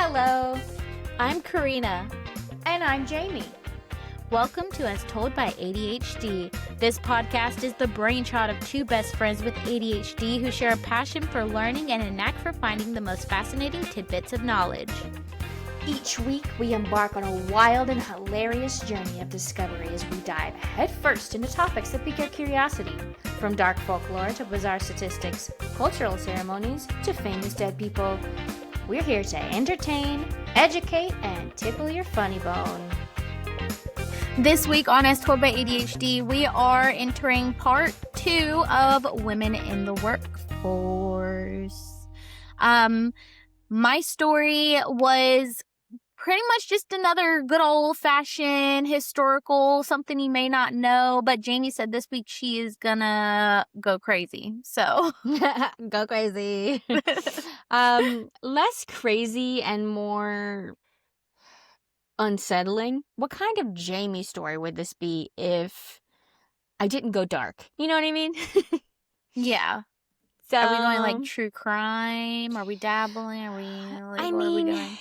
Hello, I'm Karina. and I'm Jamie. Welcome to As Told by ADHD. This podcast is the brainchild of two best friends with ADHD who share a passion for learning and a knack for finding the most fascinating tidbits of knowledge. Each week, we embark on a wild and hilarious journey of discovery as we dive headfirst into topics that pique our curiosity. From dark folklore to bizarre statistics, cultural ceremonies to famous dead people, we're here to entertain, educate, and tickle your funny bone. This week on As Told by ADHD, we are entering part 2 of Women in the Workforce. My story was pretty much just another good old-fashioned historical, something you may not know, but Jamie said this week she is gonna go crazy, so. Go crazy. Less crazy and more unsettling. What kind of Jamie story would this be if I didn't go dark? You know what I mean? Yeah. So, Are we going like true crime? Are we dabbling? Are we like, what are we doing?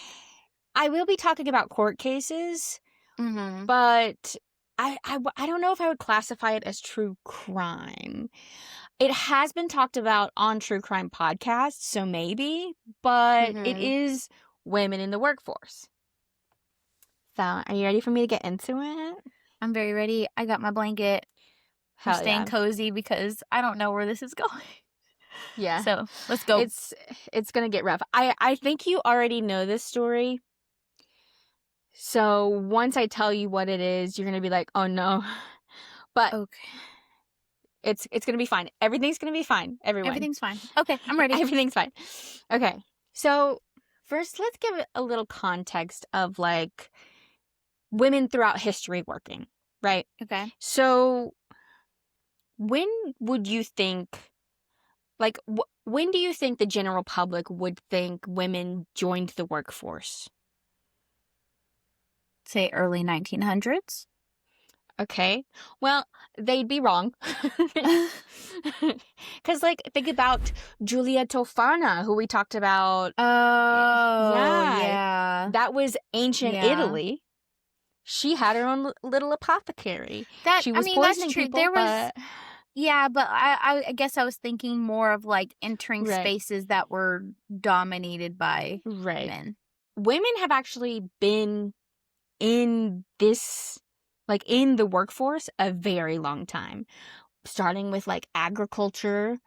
I will be talking about court cases, Mm-hmm. but I don't know if I would classify it as true crime. It has been talked about on true crime podcasts, so maybe, but it is women in the workforce. So, are you ready for me to get into it? I'm very ready. I got my blanket. I'm Hell staying yeah. cozy because I don't know where this is going. Yeah. So let's go. It's gonna get rough. I think you already know this story. So once I tell you what it is, you're gonna be like, oh no. But Okay. it's gonna be fine. Everything's gonna be fine, everyone. Everything's fine. Okay, I'm ready. Everything's fine. Okay. So first let's give a little context of like women throughout history working, right? Okay. So when would you think, like, when do you think the general public would think women joined the workforce? Say early 1900s. Okay. Well, they'd be wrong. Because, like, think about Julia Tofana, who we talked about. Oh, yeah. That was ancient Yeah. Italy. She had her own little apothecary. She was poisoning that's true. people, There was, but... yeah, but I guess I was thinking more of like entering Right. spaces that were dominated by Right. men. Women have actually been in this, like, in the workforce a very long time, starting with like agriculture,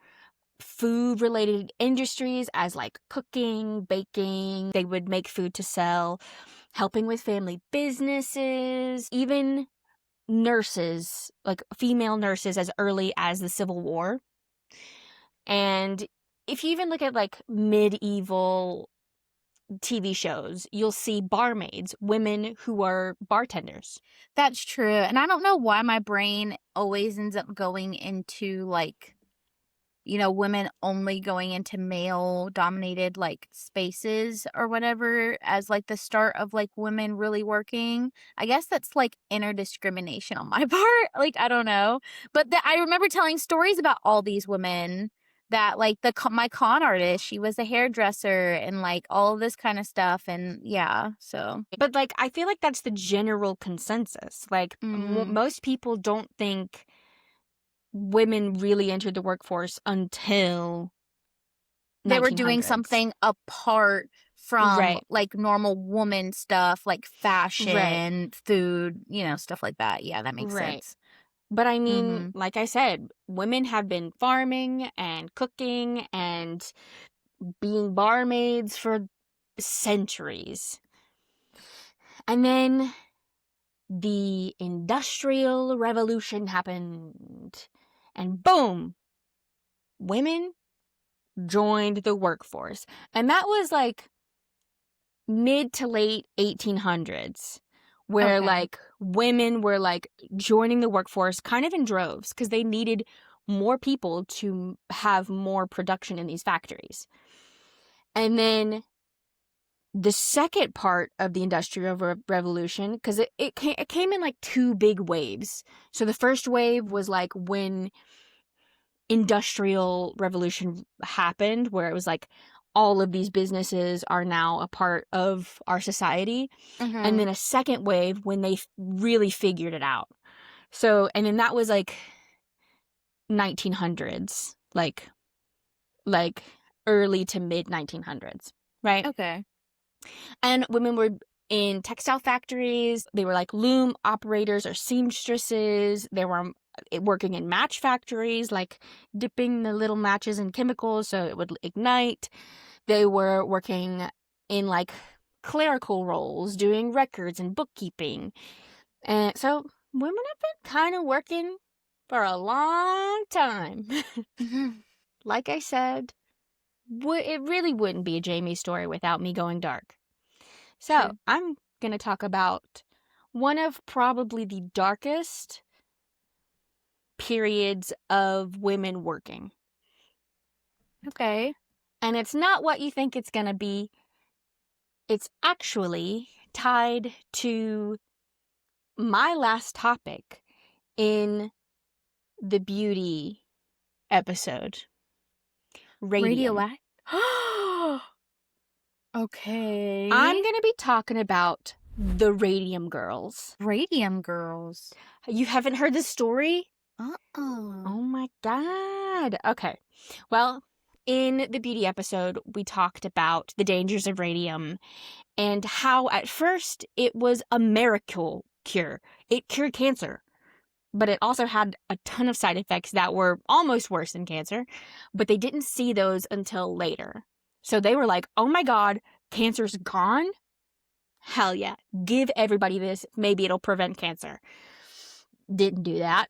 food related industries as like cooking, baking. They would make food to sell, helping with family businesses, even nurses, like female nurses, as early as the Civil War. And if you even look at like medieval TV shows, you'll see barmaids, women who are bartenders. That's true. And I don't know why my brain always ends up going into like, you know, women only going into male dominated like spaces or whatever as like the start of like women really working. I guess that's like inner discrimination on my part. Like, I don't know. But I remember telling stories about all these women that like my con artist, she was a hairdresser and like all of this kind of stuff. And yeah, so. But like, I feel like that's the general consensus. Like, most people don't think women really entered the workforce until they were doing 1900s. something apart from Right. like normal woman stuff, like fashion, food, you know, stuff like that. Yeah, that makes Right. sense. But I mean, like I said, women have been farming and cooking and being barmaids for centuries. And then the Industrial Revolution happened. And boom, women joined the workforce. And that was like mid to late 1800s, where like women were like joining the workforce kind of in droves because they needed more people to have more production in these factories. And then the second part of the Industrial Revolution, because it came in like two big waves. So the first wave was like when Industrial Revolution happened, where it was like all of these businesses are now a part of our society. And then a second wave when they really figured it out. So, and then that was like 1900s, like early to mid 1900s, right? Okay. And women were in textile factories. They were like loom operators or seamstresses. They were working in match factories, like dipping the little matches in chemicals so it would ignite. They were working in like clerical roles, doing records and bookkeeping. And so women have been kind of working for a long time. Like I said, it really wouldn't be a Jamie story without me going dark. So True. I'm going to talk about one of probably the darkest periods of women working. Okay. And it's not what you think it's going to be. It's actually tied to my last topic in the beauty episode. Radium. Okay. I'm going to be talking about the Radium Girls. Radium Girls. You haven't heard this story? Uh-oh. Oh my God. Okay. Well, in the beauty episode, we talked about the dangers of radium and how at first it was a miracle cure. It cured cancer, but it also had a ton of side effects that were almost worse than cancer, but they didn't see those until later. So they were like, oh my God, cancer's gone? Hell yeah. Give everybody this. Maybe it'll prevent cancer. Didn't do that.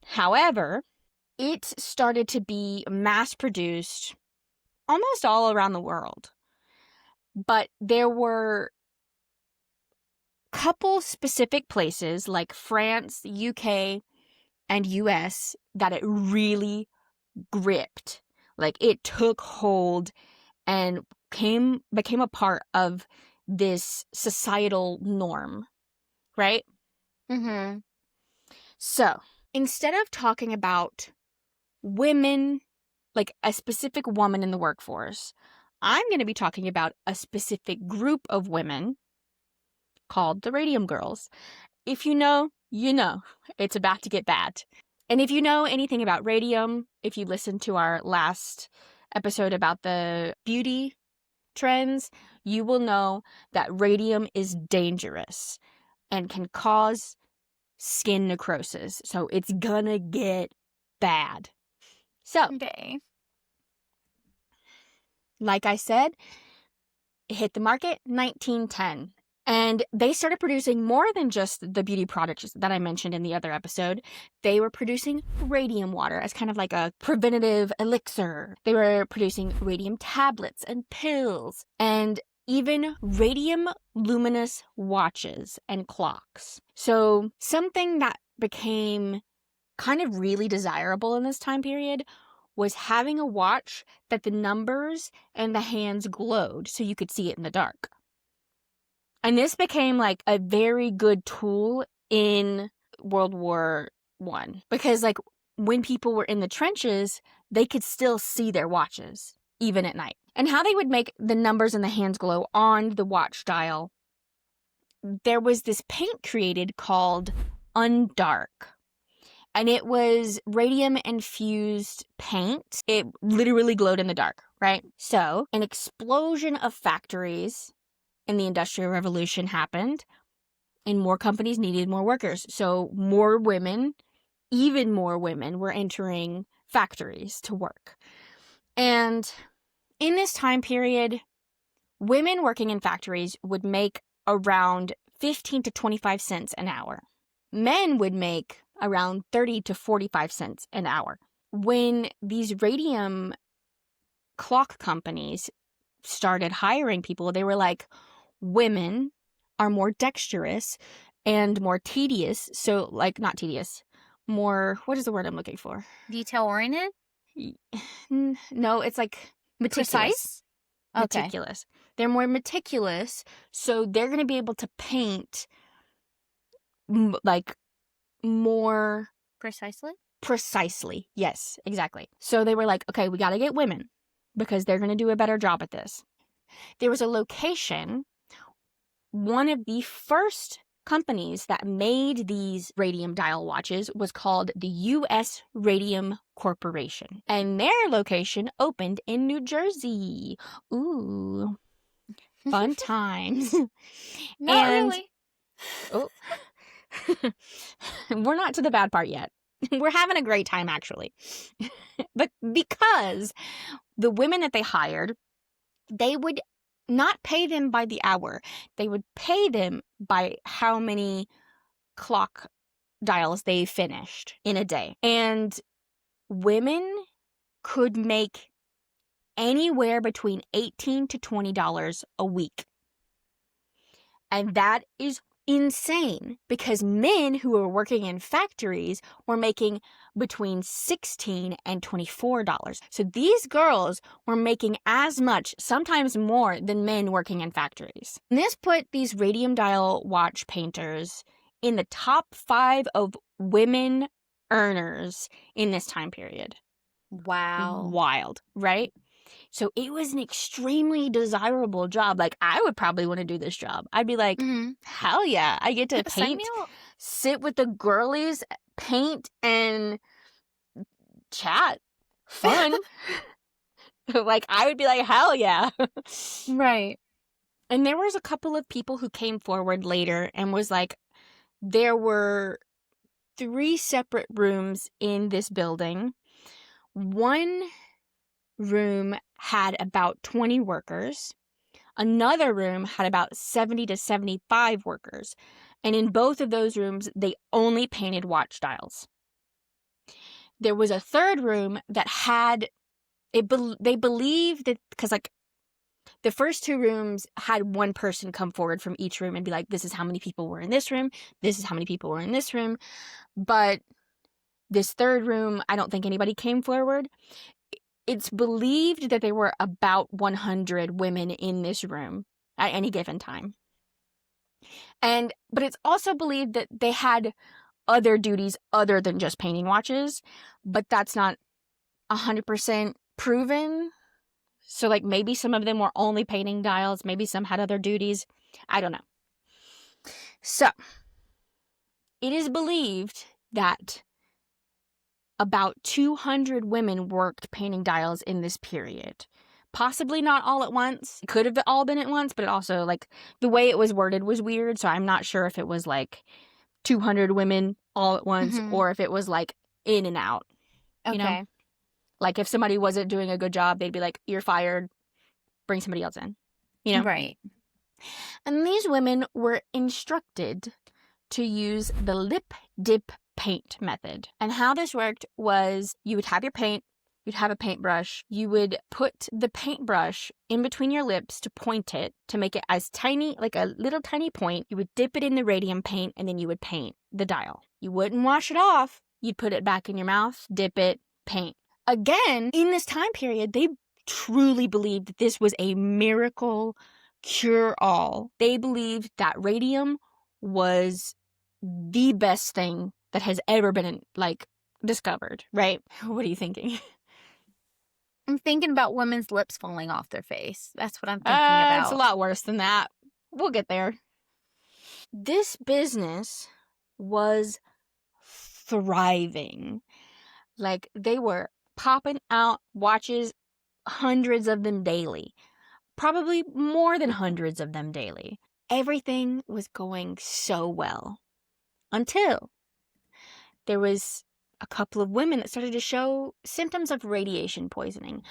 However, it started to be mass-produced almost all around the world. But there were a couple specific places like France, UK, and US that it really gripped. Like it took hold and became a part of this societal norm, right? So, instead of talking about women, like a specific woman in the workforce, I'm going to be talking about a specific group of women called the Radium Girls. If you know, you know. It's about to get bad. And if you know anything about radium, if you listened to our last episode about the beauty trends, you will know that radium is dangerous and can cause skin necrosis. So it's gonna get bad. So, Okay. like I said, it hit the market 1910. And they started producing more than just the beauty products that I mentioned in the other episode. They were producing radium water as kind of like a preventative elixir. They were producing radium tablets and pills and even radium luminous watches and clocks. So something that became kind of really desirable in this time period was having a watch that the numbers and the hands glowed so you could see it in the dark. And this became like a very good tool in World War I because like when people were in the trenches, they could still see their watches even at night. And how they would make the numbers and the hands glow on the watch dial, there was this paint created called Undark. And it was radium infused paint. It literally glowed in the dark, right? So an explosion of factories in the Industrial Revolution happened, and more companies needed more workers. So more women, even more women, were entering factories to work. And in this time period, women working in factories would make around 15 to 25 cents an hour. Men would make around 30 to 45 cents an hour. When these radium clock companies started hiring people, they were like, women are more dexterous and more tedious. So, like, not tedious, more, what is the word I'm looking for? Detail-oriented? No, it's like meticulous. Precise? Okay. Meticulous. They're more meticulous, so they're going to be able to paint, like, more... Precisely? Precisely. Yes, exactly. So they were like, okay, we got to get women. because they're going to do a better job at this. There was a location, one of the first companies that made these radium dial watches was called the U.S. Radium Corporation. And their location opened in New Jersey. Ooh, fun times. Not really. Oh, we're not to the bad part yet. We're having a great time, actually. But because the women that they hired, they would not pay them by the hour. They would pay them by how many clock dials they finished in a day. And women could make anywhere between $18 to $20 a week. And that is insane because men who were working in factories were making between $16 and $24. So these girls were making as much, sometimes more, than men working in factories. And this put these radium dial watch painters in the top 5 of women earners in this time period. Wow. Wild, right? So it was an extremely desirable job. Like, I would probably want to do this job. I'd be like, hell yeah, I get to paint, sit with the girlies, paint, and chat. Fun. Like, I would be like, hell yeah. Right. And there was a couple of people who came forward later and was like, there were 3 separate rooms in this building. One room had about 20 workers. Another room had about 70 to 75 workers. And in both of those rooms, they only painted watch dials. There was a third room that had, they believed that, because like the first 2 rooms had one person come forward from each room and be like, this is how many people were in this room. This is how many people were in this room. But this third room, I don't think anybody came forward. It's believed that there were about 100 women in this room at any given time. But it's also believed that they had other duties other than just painting watches, but that's not 100% proven. So like maybe some of them were only painting dials, maybe some had other duties. I don't know. So it is believed that about 200 women worked painting dials in this period. Possibly not all at once. It could have all been at once, but it also, like, the way it was worded was weird, so I'm not sure if it was, like, 200 women all at once or if it was, like, in and out. You know? Like, if somebody wasn't doing a good job, they'd be like, you're fired, bring somebody else in. You know? Right. And these women were instructed to use the lip dip paint method. And how this worked was you would have your paint, you'd have a paintbrush, you would put the paintbrush in between your lips to point it, to make it as tiny, like a little tiny point. You would dip it in the radium paint and then you would paint the dial. You wouldn't wash it off. You'd put it back in your mouth, dip it, paint. Again, in this time period, they truly believed that this was a miracle cure-all. They believed that radium was the best thing that has ever been, like, discovered, right? What are you thinking? I'm thinking about women's lips falling off their face. That's what I'm thinking about. It's a lot worse than that. We'll get there. This business was thriving. Like, they were popping out watches, hundreds of them daily. Probably more than hundreds of them daily. Everything was going so well. Until there was a couple of women that started to show symptoms of radiation poisoning.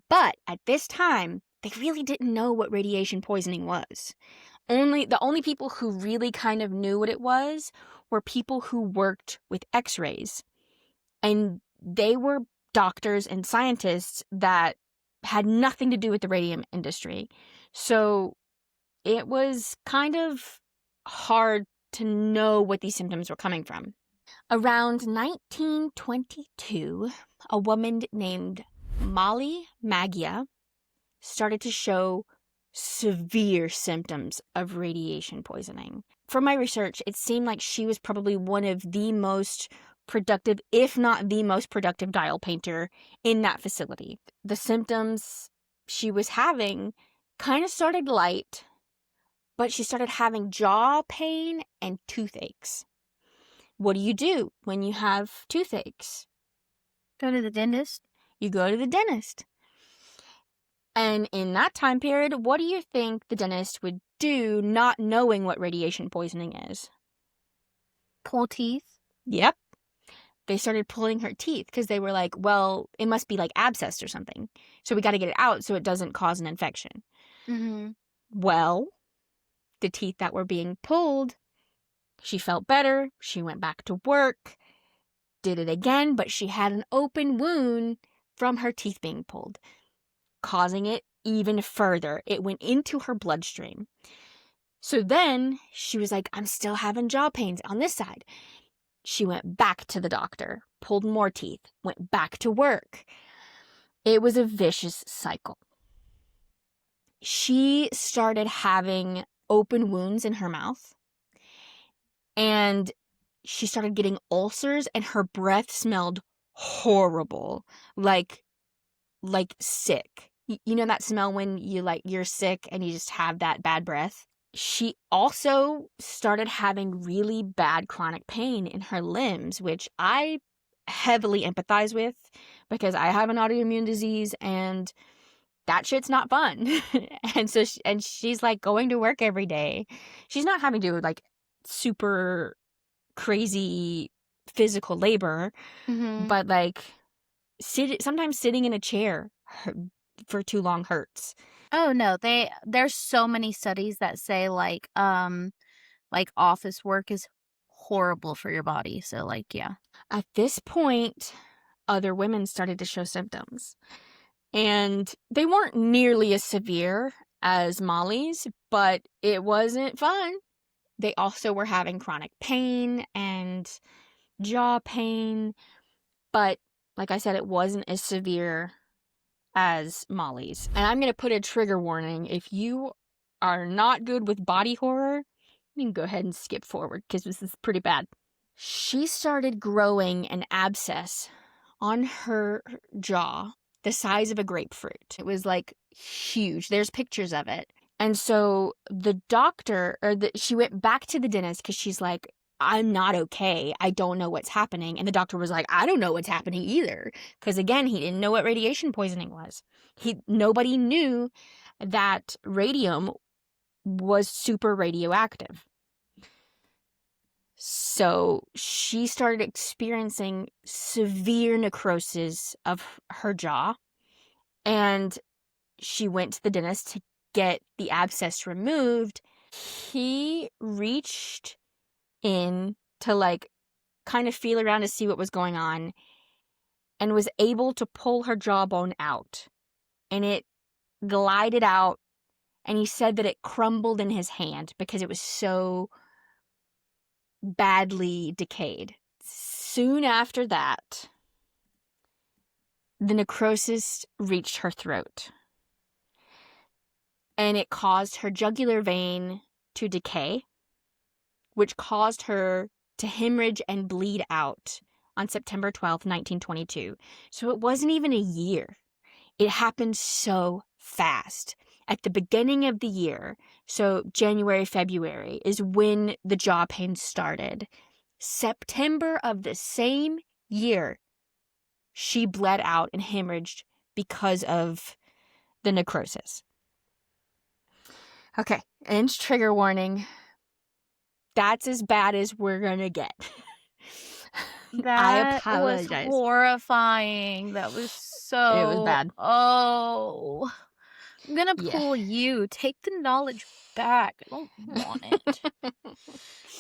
But at this time, they really didn't know what radiation poisoning was. The only people who really kind of knew what it was were people who worked with X-rays. And they were doctors and scientists that had nothing to do with the radium industry. So it was kind of hard to know what these symptoms were coming from. Around 1922, a woman named Mollie started to show severe symptoms of radiation poisoning. From my research, it seemed like she was probably one of the most productive, if not the most productive dial painter in that facility. The symptoms she was having kind of started light, but she started having jaw pain and toothaches. What do you do when you have toothaches? Go to the dentist. You go to the dentist. And in that time period, what do you think the dentist would do not knowing what radiation poisoning is? Pull teeth. Yep. They started pulling her teeth because they were like, well, it must be like abscessed or something. So we got to get it out so it doesn't cause an infection. Mm-hmm. Well, the teeth that were being pulled, she felt better. She went back to work, did it again, but she had an open wound from her teeth being pulled, causing it even further. It went into her bloodstream. So then she was like, I'm still having jaw pains on this side. She went back to the doctor, pulled more teeth, went back to work. It was a vicious cycle. She started having open wounds in her mouth, and she started getting ulcers, and her breath smelled horrible, like sick. You know that smell when you're sick and you just have that bad breath? She also started having really bad chronic pain in her limbs, which I heavily empathize with because I have an autoimmune disease and that shit's not fun. And so she's like going to work every day. She's not having to do like super crazy physical labor, but like sometimes sitting in a chair for too long hurts. Oh no, there's so many studies that say like office work is horrible for your body. So like, yeah. At this point, other women started to show symptoms. And they weren't nearly as severe as Mollie's, but it wasn't fun. They also were having chronic pain and jaw pain, but like I said, it wasn't as severe as Mollie's. And I'm going to put a trigger warning. If you are not good with body horror, you can go ahead and skip forward because this is pretty bad. She started growing an abscess on her jaw the size of a grapefruit. It was like huge. There's pictures of it. And so the doctor, she went back to the dentist because she's like, I'm not okay. I don't know what's happening. And the doctor was like, I don't know what's happening either. Because again, he didn't know what radiation poisoning was. Nobody knew that radium was super radioactive. So she started experiencing severe necrosis of her jaw. And she went to the dentist to get the abscess removed. He reached in to like kind of feel around to see what was going on and was able to pull her jawbone out, and it glided out, and he said that it crumbled in his hand because it was so badly decayed. Soon after that, the necrosis reached her throat, and it caused her jugular vein to decay, which caused her to hemorrhage and bleed out on September 12th, 1922. So it wasn't even a year. It happened so fast. At the beginning of the year, so January, February, is when the jaw pain started. September of the same year, she bled out and hemorrhaged because of the necrosis. Okay, and trigger warning. That's as bad as we're gonna get. I apologize. Was horrifying. That was so... It was bad. Oh. I'm gonna pull you. Take the knowledge back. I don't want it.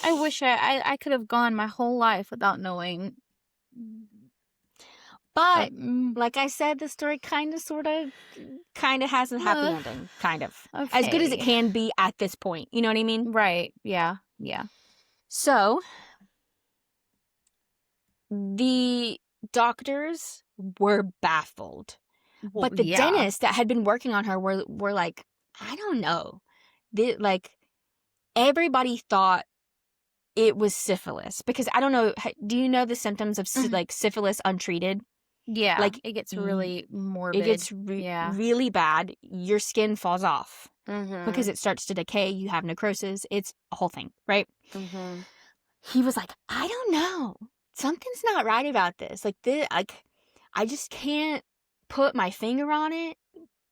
I wish I could have gone my whole life without knowing. But, like I said, the story kind of has a happy ending. Kind of. Okay. As good as it can be at this point. You know what I mean? Right. Yeah. Yeah. So, the doctors were baffled. Well, but the dentists that had been working on her were like, I don't know. Everybody thought it was syphilis. Because I don't know, do you know the symptoms of like syphilis untreated? Yeah, Like, it gets y- really it morbid. gets Yeah. really bad. Your skin falls off because Mhm. it starts to decay. You have necrosis. It's a whole thing, right? Mhm. He was like, I don't know. Something's not right about this. Like, I just can't put my finger on it,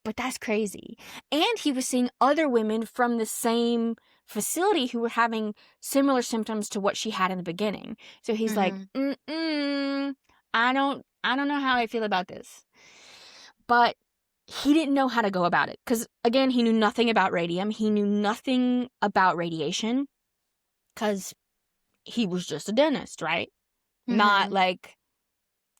but that's crazy. And he was seeing other women from the same facility who were having similar symptoms to what she had in the beginning. So he's like, Mhm. I don't know how I feel about this. But he didn't know how to go about it. Because, again, he knew nothing about radium. He knew nothing about radiation. Because he was just a dentist, right? Not Mhm. like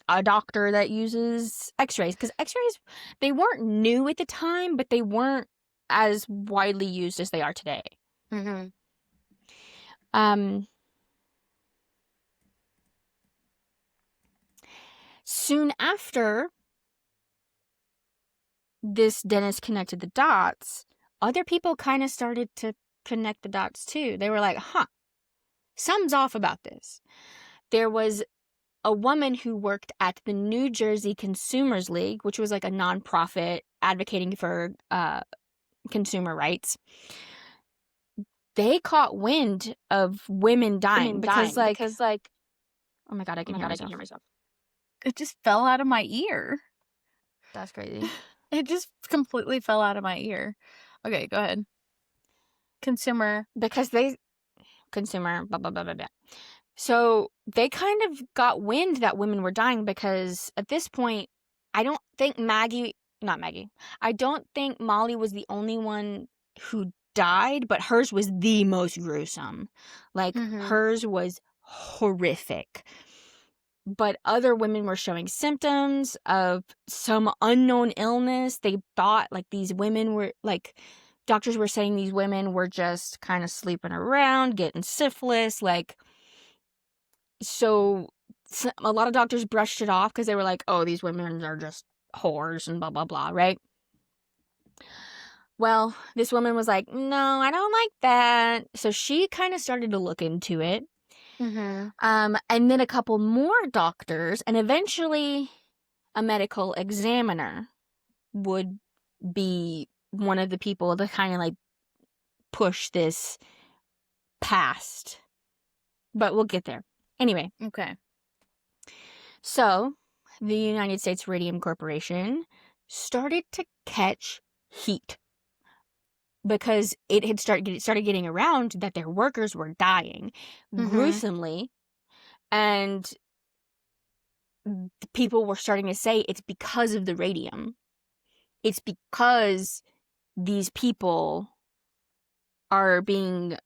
a doctor that uses x-rays. Because x-rays, they weren't new at the time, but they weren't as widely used as they are today. Mhm. Soon after this dentist connected the dots, other people kind of started to connect the dots too. They were like, something's off about this. There was a woman who worked at the New Jersey Consumers League, which was like a nonprofit advocating for consumer rights. They caught wind of women dying because, like, oh my God, I can hear myself. It just fell out of my ear. That's crazy. It just completely fell out of my ear. Okay, go ahead. Consumer. Because consumer, blah, blah, blah, blah, blah. So they kind of got wind that women were dying because at this point, I don't think I don't think Mollie was the only one who died, but hers was the most gruesome. Like, Mhm. hers was horrific. But other women were showing symptoms of some unknown illness. They thought, like, these women were, like, doctors were saying these women were just kind of sleeping around, getting syphilis, like, so a lot of doctors brushed it off because they were like, oh, these women are just whores and blah, blah, blah, right? Well, this woman was like, no, I don't like that. So she kind of started to look into it. Mhm. And then a couple more doctors, and eventually a medical examiner would be one of the people to kind of like push this past. But we'll get there. Anyway, Okay. so the United States Radium Corporation started to catch heat because it had started getting around that their workers were dying Mhm. gruesomely, and people were starting to say it's because of the radium. It's because these people are being,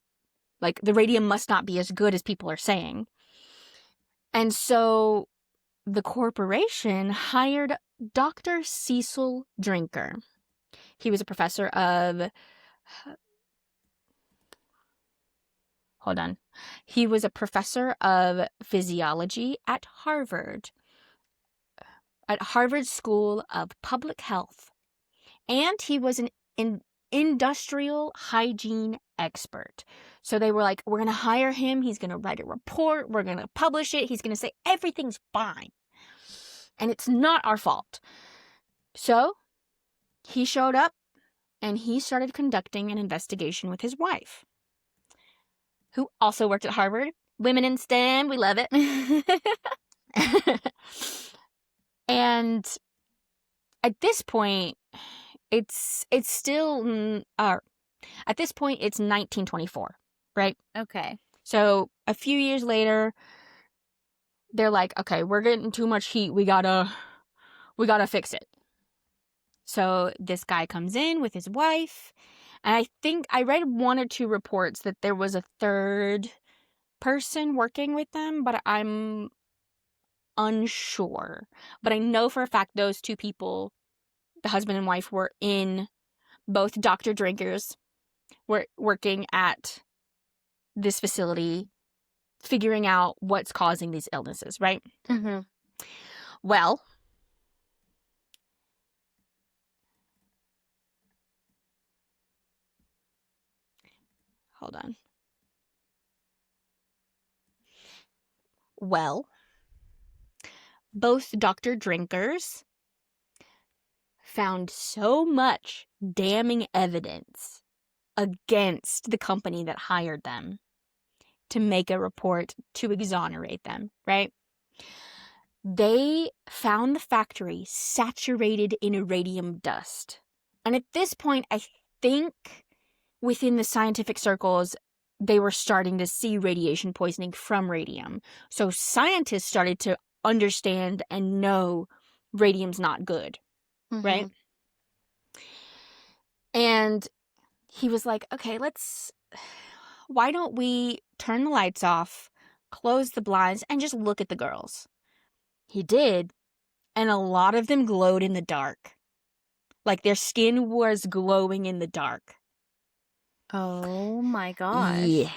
like, the radium must not be as good as people are saying. And so the corporation hired Dr. Cecil Drinker. He was a professor of, hold on. He was a professor of physiology at Harvard School of Public Health. And he was an industrial hygiene expert. So they were like, we're going to hire him. He's going to write a report. We're going to publish it. He's going to say everything's fine. And it's not our fault. So he showed up and he started conducting an investigation with his wife, who also worked at Harvard. Women in STEM, we love it. And at this point, it's still at this point it's 1924, right? Okay. So a few years later, they're like, okay, we're getting too much heat. We gotta fix it. So this guy comes in with his wife, and I think I read one or two reports that there was a third person working with them, but I'm unsure. But I know for a fact those two people, the husband and wife, were in both Dr. Drinkers, were working at this facility, figuring out what's causing these illnesses, right? Mhm. Well, hold on. Well, both Dr. Drinkers found so much damning evidence against the company that hired them to make a report to exonerate them, right? They found the factory saturated in irradium dust. And at this point, I think within the scientific circles, they were starting to see radiation poisoning from radium. So scientists started to understand and know radium's not good, right? And he was like, okay, why don't we turn the lights off, close the blinds, and just look at the girls? He did, and a lot of them glowed in the dark. Like their skin was glowing in the dark. Oh my gosh. Yeah.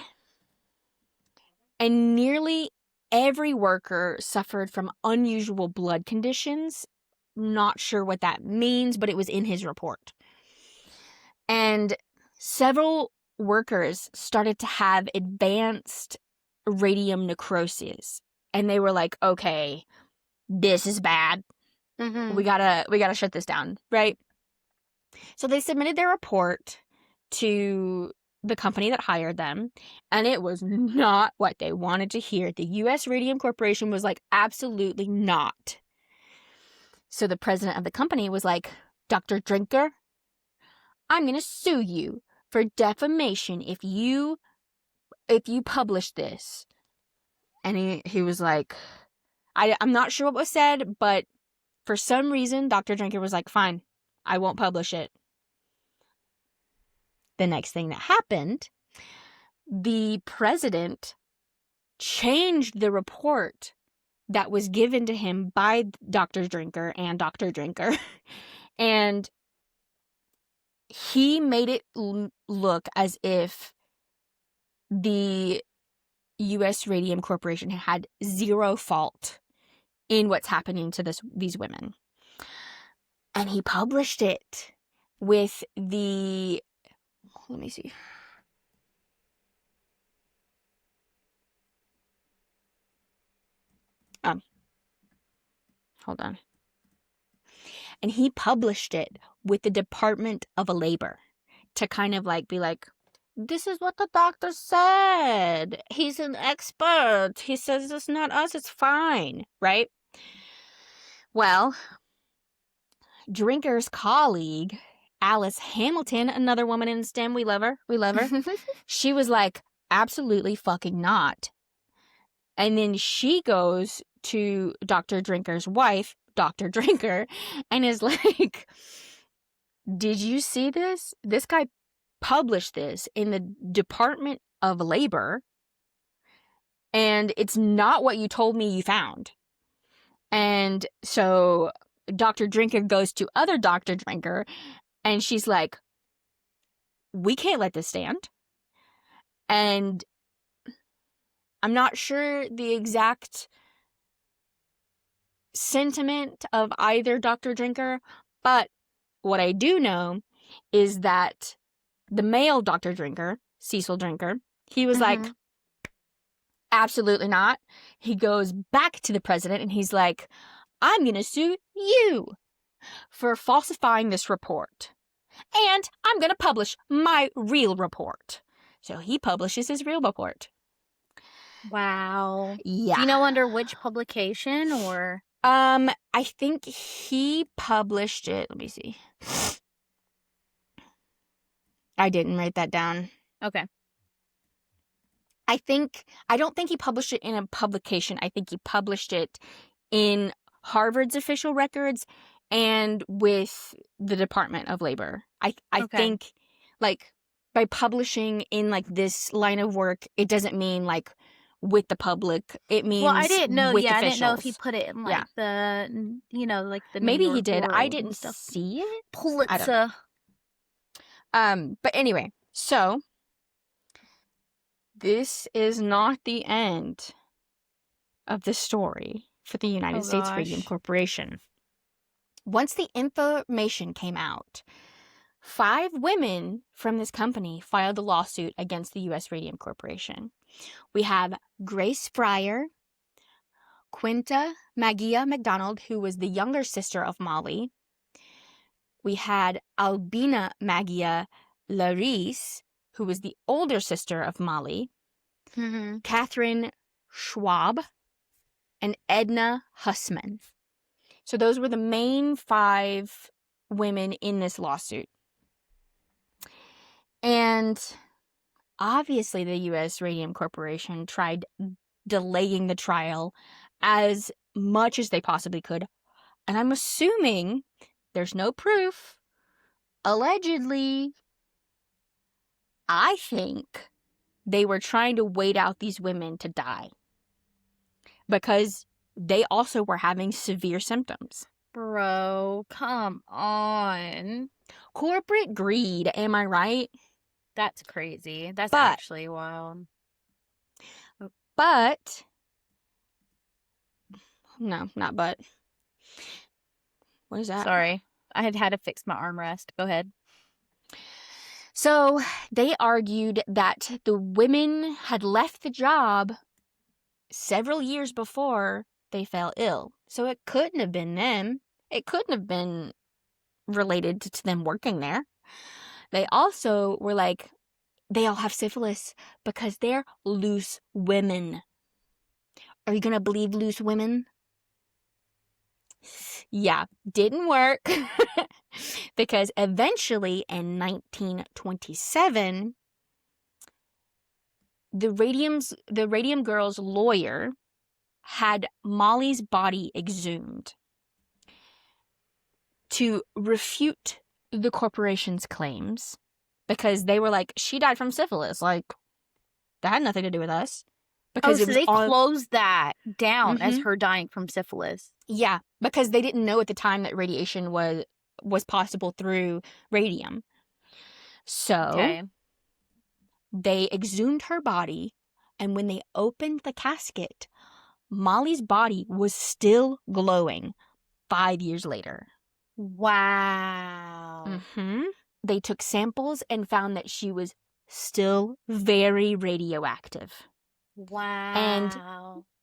And nearly every worker suffered from unusual blood conditions. Not sure what that means, but it was in his report. And several workers started to have advanced radium necrosis. And they were like, okay, this is bad. We gotta shut this down, right? So they submitted their report to the company that hired them, and it was not what they wanted to hear. The U.S. Radium Corporation was like, absolutely not. So the president of the company was like, Dr. Drinker, I'm going to sue you for defamation if you publish this. And he was like, I'm not sure what was said, but for some reason, Dr. Drinker was like, fine, I won't publish it. The next thing that happened, the president changed the report that was given to him by Dr. Drinker and Dr. Drinker, and he made it look as if the U.S. Radium Corporation had zero fault in what's happening to these women. And he published it with the... Let me see. Hold on. And he published it with the Department of Labor to kind of like be like, this is what the doctor said. He's an expert. He says it's not us. It's fine, right? Well, Drinker's colleague, Alice Hamilton, another woman in STEM, we love her. She was like, absolutely fucking not. And then she goes to Dr. Drinker's wife, Dr. Drinker, and is like, did you see this? This guy published this in the Department of Labor, and it's not what you told me you found. And so Dr. Drinker goes to other Dr. Drinker, and she's like, we can't let this stand. And I'm not sure the exact sentiment of either Dr. Drinker, but what I do know is that the male Dr. Drinker, Cecil Drinker, he was like, absolutely not. He goes back to the president and he's like, I'm going to sue you for falsifying this report. And I'm going to publish my real report. So he publishes his real report. Wow. Yeah. Do you know under which publication or? I think he published it. Let me see. I didn't write that down. Okay. I don't think he published it in a publication. I think he published it in Harvard's official records and with the Department of Labor. I think, like, by publishing in, like, this line of work, it doesn't mean, like, with the public. It means I didn't know. with Yeah, officials. I didn't know if he put it in, like, the, like, the Maybe New he York did. World I and didn't stuff. see it. Pulitzer. But anyway, so this is not the end of the story for the United States Radium Corporation. Once the information came out, 5 women from this company filed a lawsuit against the U.S. Radium Corporation. We have Grace Fryer, Quinta Magia MacDonald, who was the younger sister of Mollie. We had Albina Magia Larice, who was the older sister of Mollie. Catherine Schwab, and Edna Hussman. So those were the main 5 women in this lawsuit. And obviously the U.S. Radium Corporation tried delaying the trial as much as they possibly could. And I'm assuming there's no proof. Allegedly, I think they were trying to wait out these women to die because they also were having severe symptoms. Bro, come on. Corporate greed, am I right? That's crazy. That's actually wild. But, no, not but. What is that? Sorry. I had to fix my armrest. Go ahead. So, they argued that the women had left the job several years before they fell ill. So it couldn't have been them. It couldn't have been related to them working there. They also were like, they all have syphilis because they're loose women. Are you going to believe loose women? Yeah, didn't work. Because eventually in 1927, the Radium Girls lawyer had Mollie's body exhumed to refute the corporation's claims because they were like, she died from syphilis. Like, that had nothing to do with us. Because so they closed that down as her dying from syphilis. Yeah, because they didn't know at the time that radiation was possible through radium. So they exhumed her body, and when they opened the casket, Mollie's body was still glowing 5 years later. Wow. They took samples and found that she was still very radioactive. Wow. And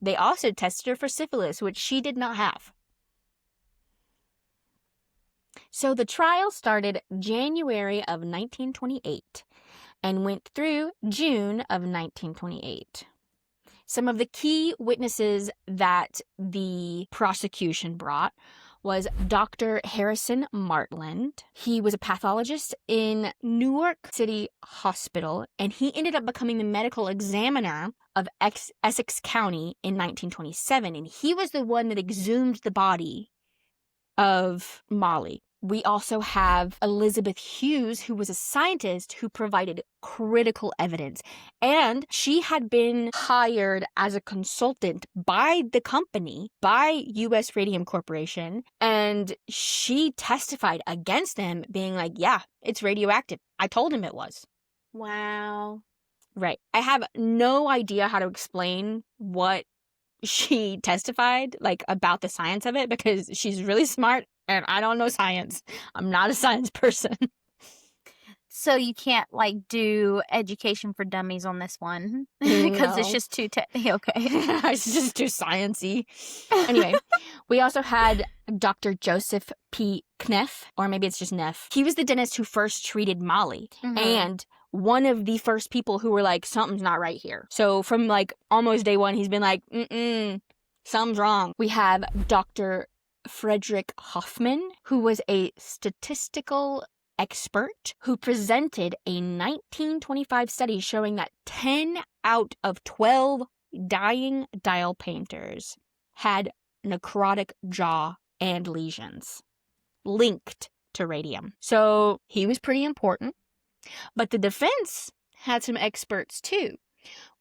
they also tested her for syphilis, which she did not have. So the trial started January of 1928 and went through June of 1928. Some of the key witnesses that the prosecution brought was Dr. Harrison Martland. He was a pathologist in Newark City Hospital, and he ended up becoming the medical examiner of Essex County in 1927, and he was the one that exhumed the body of Mollie. We also have Elizabeth Hughes, who was a scientist who provided critical evidence. And she had been hired as a consultant by the company, by U.S. Radium Corporation. And she testified against them, being like, yeah, it's radioactive. I told him it was. Wow. Right. I have no idea how to explain what she testified, like, about the science of it, because she's really smart. And I don't know science. I'm not a science person. So you can't, like, do education for dummies on this one? Because it's just too okay. It's just too sciencey. Anyway, we also had Dr. Joseph P. Kneff, or maybe it's just Neff. He was the dentist who first treated Mollie. And one of the first people who were like, something's not right here. So from, like, almost day one, he's been like, something's wrong. We have Dr. Frederick Hoffman, who was a statistical expert who presented a 1925 study showing that 10 out of 12 dying dial painters had necrotic jaw and lesions linked to radium. So he was pretty important. But the defense had some experts too.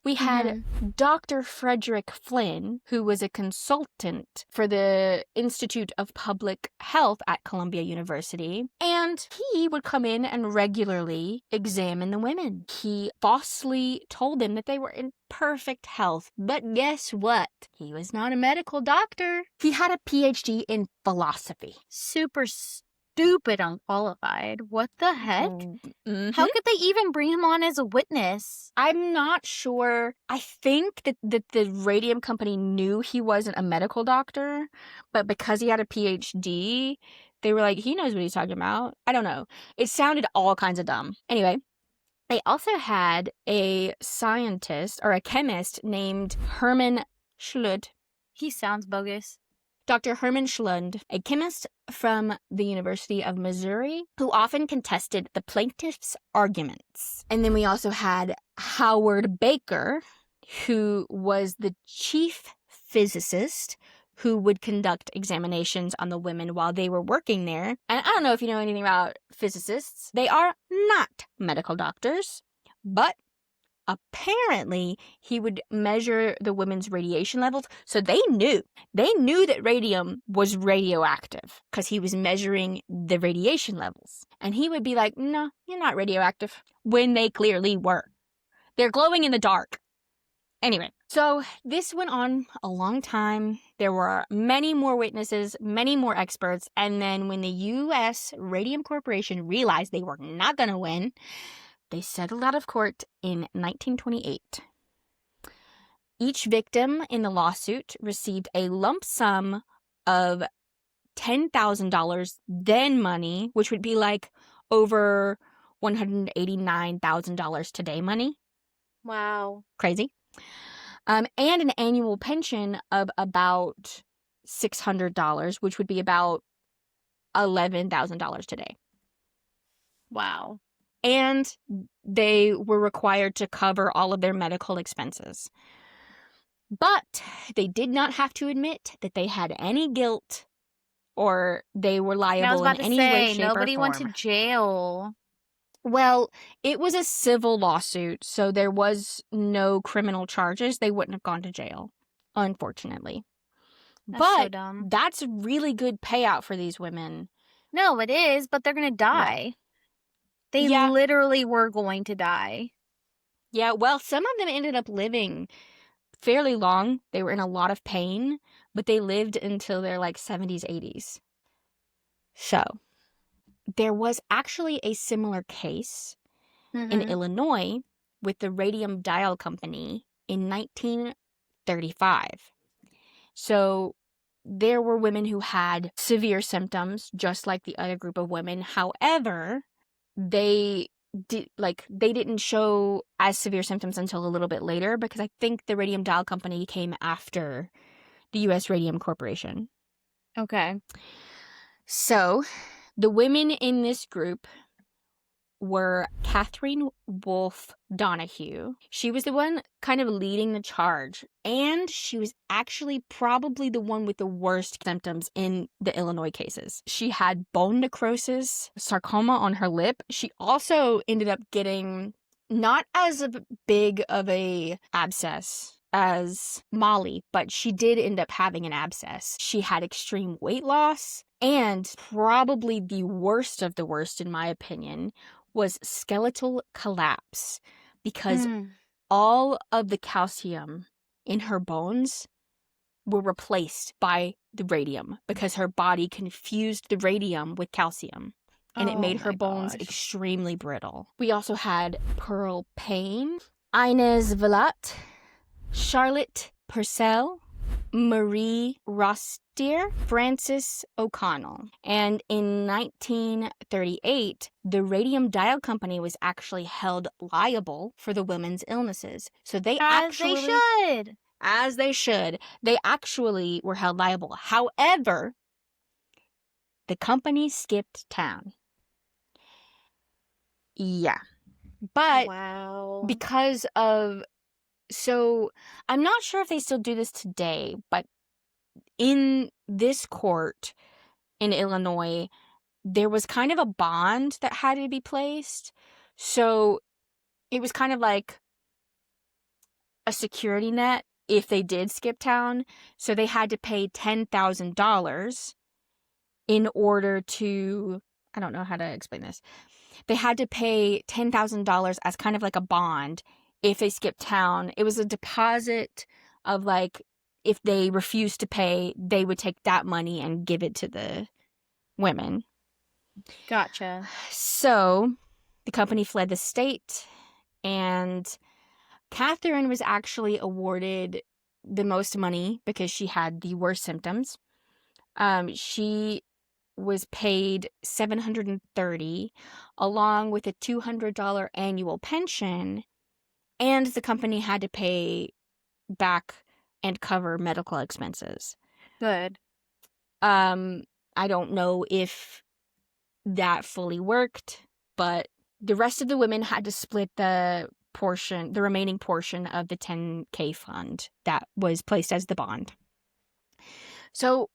We had Dr. Frederick Flynn, who was a consultant for the Institute of Public Health at Columbia University, and he would come in and regularly examine the women. He falsely told them that they were in perfect health, but guess what? He was not a medical doctor. He had a PhD in philosophy. Super stupid unqualified. What the heck? Mm-hmm. How could they even bring him on as a witness? I'm not sure. I think that the radium company knew he wasn't a medical doctor, but because he had a PhD, they were like, he knows what he's talking about. I don't know. It sounded all kinds of dumb. Anyway, they also had a scientist or a chemist named Hermann Schlund. He sounds bogus. Dr. Hermann Schlund, a chemist from the University of Missouri, who often contested the plaintiff's arguments. And then we also had Howard Baker, who was the chief physicist who would conduct examinations on the women while they were working there. And I don't know if you know anything about physicists. They are not medical doctors, but apparently he would measure the women's radiation levels. So they knew that radium was radioactive because he was measuring the radiation levels. And he would be like, no, you're not radioactive, when they clearly were. They're glowing in the dark. Anyway, so this went on a long time. There were many more witnesses, many more experts. And then when the U.S. Radium Corporation realized they were not going to win, they settled out of court in 1928. Each victim in the lawsuit received a lump sum of $10,000 then money, which would be like over $189,000 today money. Wow. Crazy. And an annual pension of about $600, which would be about $11,000 today. Wow. And they were required to cover all of their medical expenses. But they did not have to admit that they had any guilt or they were liable in any way, shape, or form. Nobody went to jail. Well, it was a civil lawsuit, so there was no criminal charges. They wouldn't have gone to jail, unfortunately. That's so dumb. That's a really good payout for these women. No, it is, but they're going to die. They literally were going to die. Yeah, well, some of them ended up living fairly long. They were in a lot of pain, but they lived until their 70s, 80s. So, there was actually a similar case in Illinois with the Radium Dial Company in 1935. So, there were women who had severe symptoms, just like the other group of women. However, they didn't show as severe symptoms until a little bit later, because I think the Radium Dial Company came after the U.S. Radium Corporation. Okay. So, the women in this group were Catherine Wolfe Donahue. She was the one kind of leading the charge, and she was actually probably the one with the worst symptoms in the Illinois cases. She had bone necrosis, sarcoma on her lip. She also ended up getting not as big of a abscess as Mollie, but she did end up having an abscess. She had extreme weight loss, and probably the worst of the worst, in my opinion, was skeletal collapse, because all of the calcium in her bones were replaced by the radium, because her body confused the radium with calcium, and it made her bones extremely brittle. We also had Pearl Payne, Inez Villatte, Charlotte Purcell, Marie Rostier, Frances O'Connell. And in 1938, the Radium Dial Company was actually held liable for the women's illnesses. So they As they should. They actually were held liable. However, the company skipped town. Yeah. But because of... So, I'm not sure if they still do this today, but in this court in Illinois, there was kind of a bond that had to be placed. So, it was kind of like a security net if they did skip town. So, they had to pay $10,000 in order to... I don't know how to explain this. They had to pay $10,000 as kind of like a bond if they skipped town. It was a deposit of if they refused to pay, they would take that money and give it to the women. Gotcha. So the company fled the state, and Catherine was actually awarded the most money because she had the worst symptoms. She was paid $730 along with a $200 annual pension, and the company had to pay back and cover medical expenses. Good. I don't know if that fully worked, but the rest of the women had to split the remaining portion of the $10K fund that was placed as the bond. So,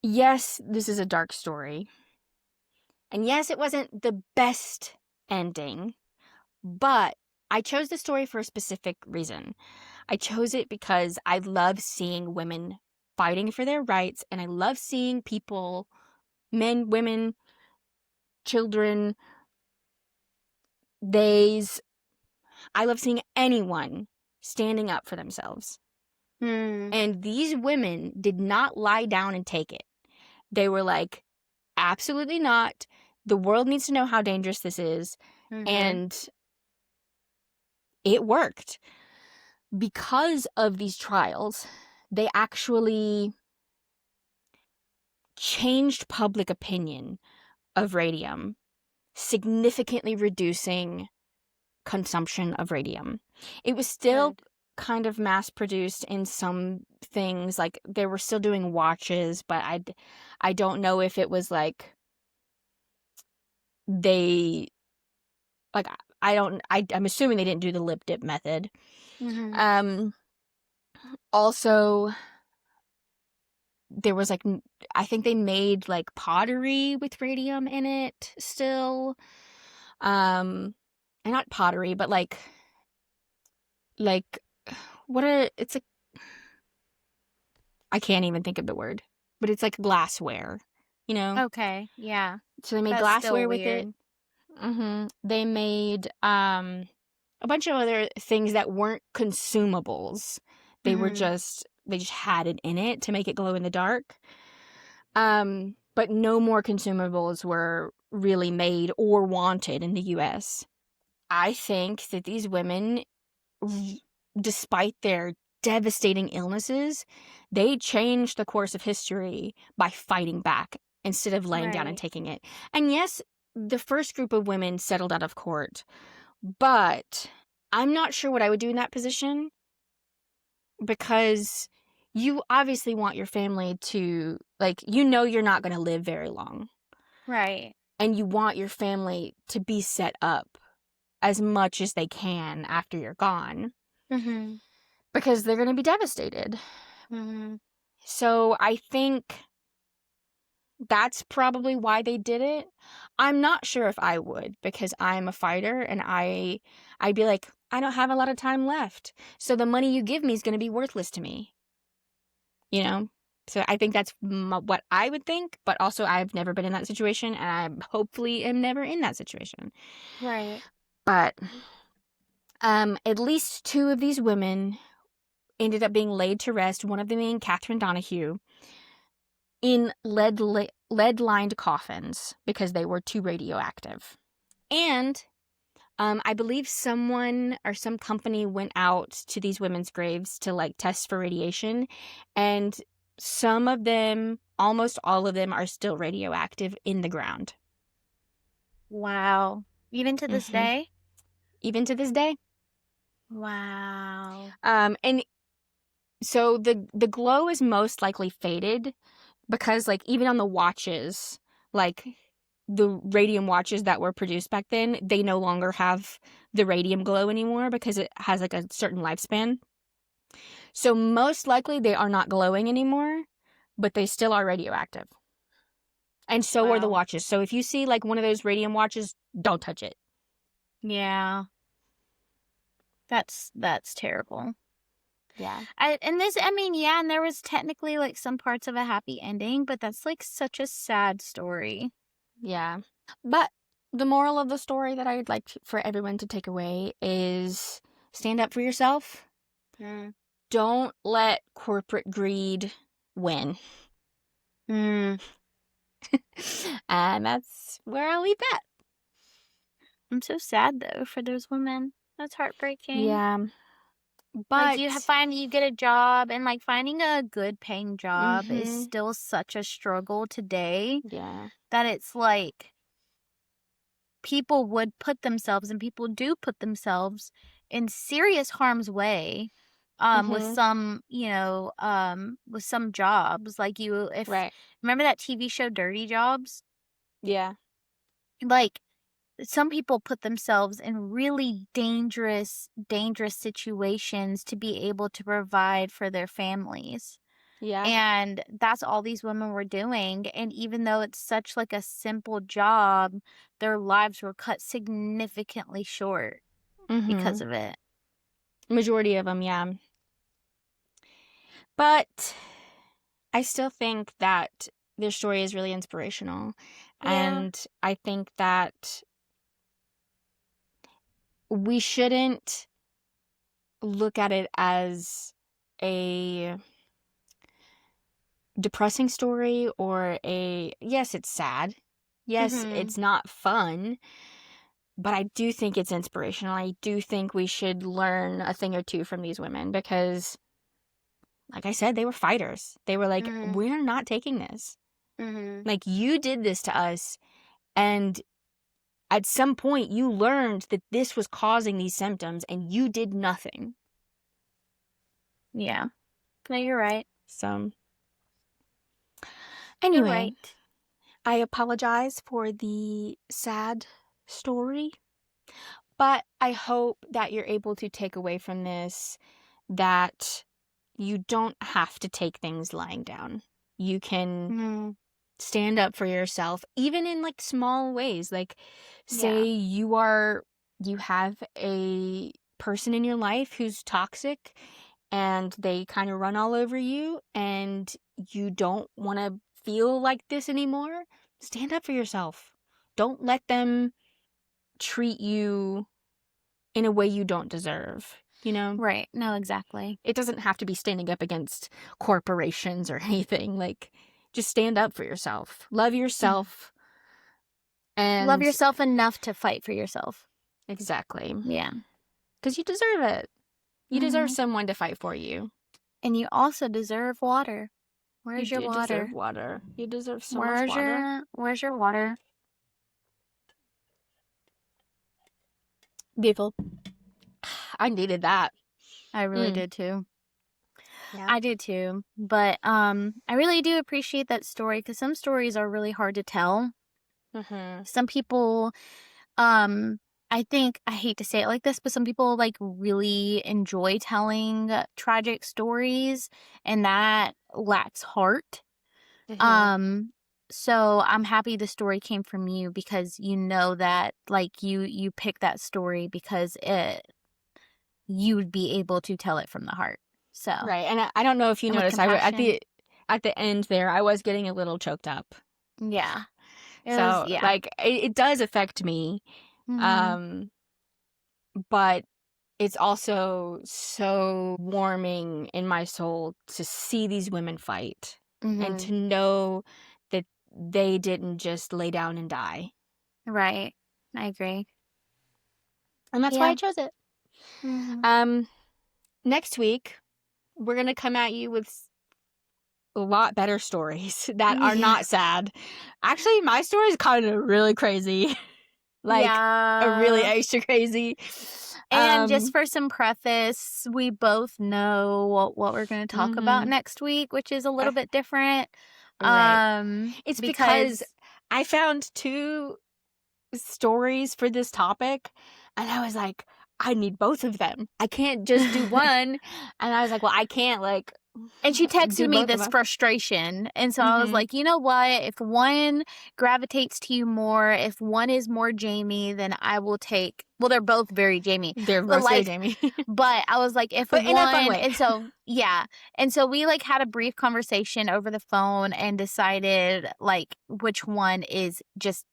yes, this is a dark story. And yes, it wasn't the best ending, but I chose the story for a specific reason. I chose it because I love seeing women fighting for their rights, and I love seeing people, men, women, children, I love seeing anyone standing up for themselves. And these women did not lie down and take it. They were like, absolutely not. The world needs to know how dangerous this is. And it worked. Because of these trials, they actually changed public opinion of radium, significantly reducing consumption of radium. It was still kind of mass produced in some things, like they were still doing watches, but I don't know if it was like they like I'm assuming they didn't do the lip dip method. Also, there was like, I think they made like pottery with radium in it still. And not pottery, but like it's like, I can't even think of the word, but it's like glassware, you know? Okay, yeah. So they made That's glassware still with it. weird. They made a bunch of other things that weren't consumables. They just had it in it to make it glow in the dark. But no more consumables were really made or wanted in the US. I think that these women, despite their devastating illnesses, they changed the course of history by fighting back instead of laying down and taking it. And yes, the first group of women settled out of court, but I'm not sure what I would do in that position, because you obviously want your family to, like, you're not going to live very long. Right. And you want your family to be set up as much as they can after you're gone. Because they're going to be devastated. So I think that's probably why they did it. I'm not sure if I would, because I'm a fighter, and I'd be like, I don't have a lot of time left, so the money you give me is going to be worthless to me. You know? So I think that's what I would think, but also I've never been in that situation, and I hopefully am never in that situation. Right. But at least 2 of these women ended up being laid to rest, one of them being Catherine Donahue, in lead-lined coffins because they were too radioactive. And I believe someone or some company went out to these women's graves to like test for radiation, and some of them, almost all of them, are still radioactive in the ground. Wow. Even to this day? Even to this day. Wow. And so the glow is most likely faded because, like, even on the watches, like the radium watches that were produced back then, they no longer have the radium glow anymore because it has like a certain lifespan. So most likely they are not glowing anymore, but they still are radioactive. And so are the watches. So if you see like one of those radium watches, don't touch it. Yeah. That's terrible. Yeah. And there was technically like some parts of a happy ending, but that's like such a sad story. Yeah. But the moral of the story that I'd like for everyone to take away is stand up for yourself. Don't let corporate greed win. And that's where I'll leave that. I'm so sad though for those women. That's heartbreaking. Yeah. Like But you get a job, and like finding a good paying job is mhm, still such a struggle today yeah. that it's like people would put themselves, and people do put themselves in serious harm's way with Mhm. some, with some jobs. Like if Right. remember that TV show Dirty Jobs? Yeah. Like some people put themselves in really dangerous situations to be able to provide for their families. Yeah. And that's all these women were doing. And even though it's such like a simple job, their lives were cut significantly short because Mhm. of it. Majority of them, yeah. But I still think that their story is really inspirational. Yeah. And I think that we shouldn't look at it as a depressing story or yes, it's sad. Yes, Mhm. it's not fun, but I do think it's inspirational. I do think we should learn a thing or two from these women because, like I said, they were fighters. They were like, Mhm. we're not taking this. Mhm. Like, you did this to us, and at some point, you learned that this was causing these symptoms, and you did nothing. Yeah. No, you're right. So, You're anyway, right. I apologize for the sad story, but I hope that you're able to take away from this that you don't have to take things lying down. You can Mhm. stand up for yourself, even in like small ways. Like, say Yeah. you have a person in your life who's toxic and they kind of run all over you and you don't want to feel like this anymore. Stand up for yourself. Don't let them treat you in a way you don't deserve, you know? Right. No, exactly. It doesn't have to be standing up against corporations or anything. Like, just stand up for yourself. Love Mhm. yourself. Love And yourself enough to fight for yourself. exactly. Yeah. Because you deserve it. You deserve Mhm. someone to fight for you. And you also deserve water. You Where's your do deserve water? water. You deserve so much Where's water. your water? Beautiful. I needed that. I really Mm. did too. Yeah. I did too. But I really do appreciate that story because some stories are really hard to tell. Mm-hmm. Some people um I hate to say it like this, but some people like really enjoy telling tragic stories, and that lacks heart. Mm-hmm. Um so I'm happy the story came from you because you know that like you picked that story because you'd be able to tell it from the heart. So, Right. And I don't know if you and with noticed, compassion. at the end there, I was getting a little choked up. Yeah. It was, So yeah. like it does affect me. Mhm. Um, but it's also so warming in my soul to see these women fight and to Mhm. know that they didn't just lay down and die. Right. I agree. And that's why Yeah. I chose it. Mhm. Um, Next week, we're going to come at you with a lot better stories that are Yeah. not sad. Actually, my story is kind of really crazy. Like, a really Yeah. extra crazy. And just for some preface, we both know what we're going to talk about Mhm. next week, which is a little bit different. Right. It's because Because I found two stories for this topic and I was like, I need both of them. I can't just do one. And I was like, well, I can't like And she do texted me both of this them. frustration. And so I was Mhm. like, you know what? If one gravitates to you more, if one is more Jamie, then I will take. Well, they're both very Jamie. They're But both very like, Jamie. but I was like, if But in a fun one. way. And so, yeah. And so we like had a brief conversation over the phone and decided like which one is just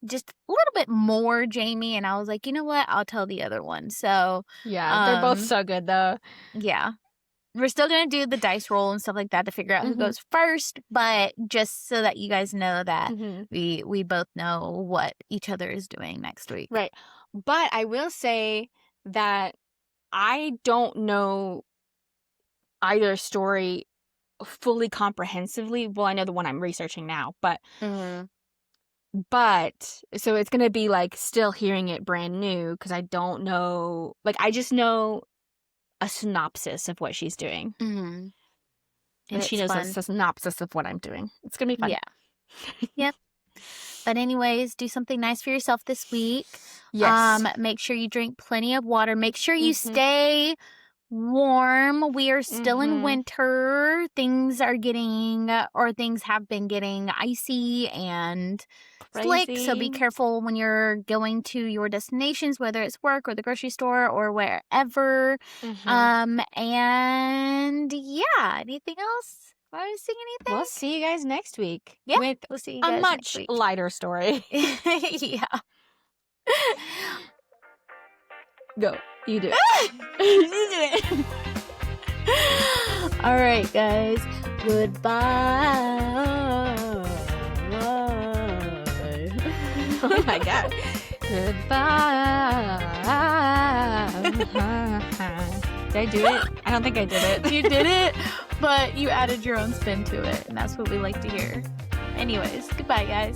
a little bit more Jamie. And I was like, you know what? I'll tell the other one. So, Yeah, they're both so good though. yeah. We're still going to do the dice roll and stuff like that to figure out who goes first, but just so that you guys know that we both know what each other is doing next week. Right. But I will say that I don't know either story fully comprehensively. Well, I know the one I'm researching now, but so it's going to be like still hearing it brand new because I don't know, like I just know a synopsis of what she's doing. And she knows a synopsis of what I'm doing. It's going to be fun. Yeah. Yep. But anyways, do something nice for yourself this week. Yes. Make sure you drink plenty of water. Make sure you stay warm. We are still in winter. Things have been getting icy and slick. So be careful when you're going to your destinations, whether it's work or the grocery store or wherever. And yeah, anything else? Want to sing anything? We'll see you guys next week. Yeah, with we'll see you guys a much lighter story. Yeah. Go. You do it. You do it. All right, guys. Goodbye. Oh my God. Goodbye. Did I do it? I don't think I did it. You did it, but you added your own spin to it, and that's what we like to hear. Anyways, goodbye, guys.